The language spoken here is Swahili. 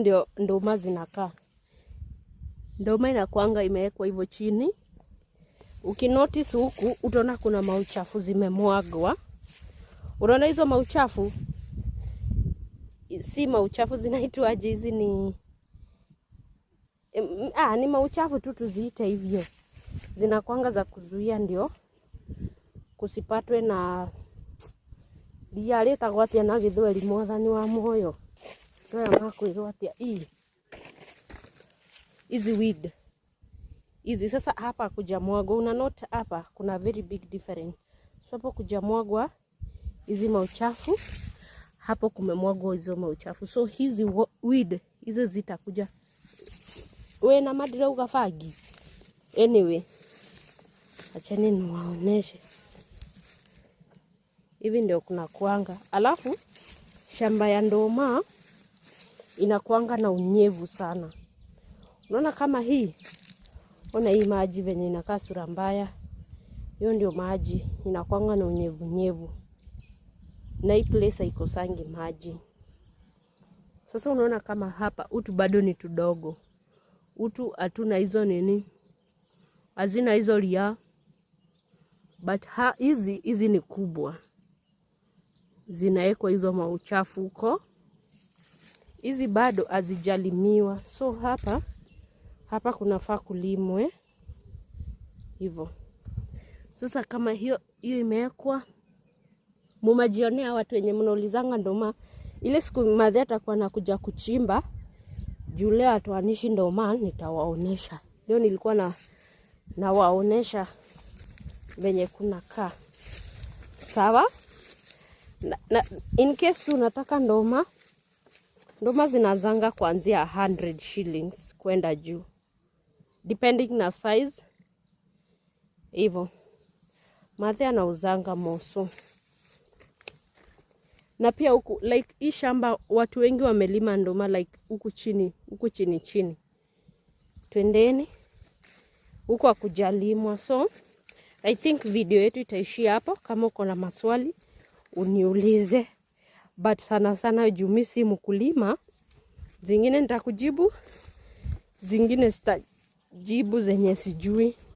Ndio ndoma zinakaa. Ndoma inakuanga imewekwa hivyo chini. Ukinotice huku utaona kuna mauchafu zimemwagwa. Unaona hizo mauchafu? Si mauchafu, zinaitwa aje hizi? Ni mauchafu tu, tuziite hivyo. Zinakuanga za kuzuia ndio kusipatwe na diarrhea gwatia na githweli mwathani wa moyo. Ndio makwigwatia hizi weed. Hizi sasa hapa kuja mwagwa, una note hapa kuna very big difference. So hapo kuja mwagwa hizi mauchafu, hapo kumemwagwa hizo mauchafu. So hizi weed hizi zitakuja. We na madira ugafagi. Anyway, achani niwaoneshe. Hivi ndio kuna kuanga. Alafu shamba ya ndoma inakuanga na unyevu sana. Unaona kama hii? Ona hii maji venye inakaa sura mbaya. Hiyo ndio maji inakuanga na unyevu nyevu. Na hii place haikosangi maji. Sasa unaona kama hapa utu bado ni tudogo. Utu hatuna hizo nini? Hazina hizo ria. But hizi ni kubwa. Zinaekwa hizo mauchafu huko. Hizi bado hazijalimiwa. So hapa kunafaa kulimwe hivyo. Sasa kama hiyo imewekwa, mumajionea watu wenye mnaulizanga ndoma. Ile siku madhe atakuwa anakuja kuchimba, juu leo atoanishi ndoma, nitawaonesha. Leo nilikuwa nawaonesha venye kuna kaa. Sawa? Na in case unataka ndoma zinazanga kuanzia 100 shillings kwenda juu, depending na size. Hivyo madhe anauzanga moso. Na pia huku like hii shamba watu wengi wamelima ndoma like huku chini. Twendeni huku hakujalimwa. So I think video yetu itaishia hapo. Kama uko na maswali uniulize, but sana juu mimi si mkulima, zingine nitakujibu, zingine sitajibu zenye sijui.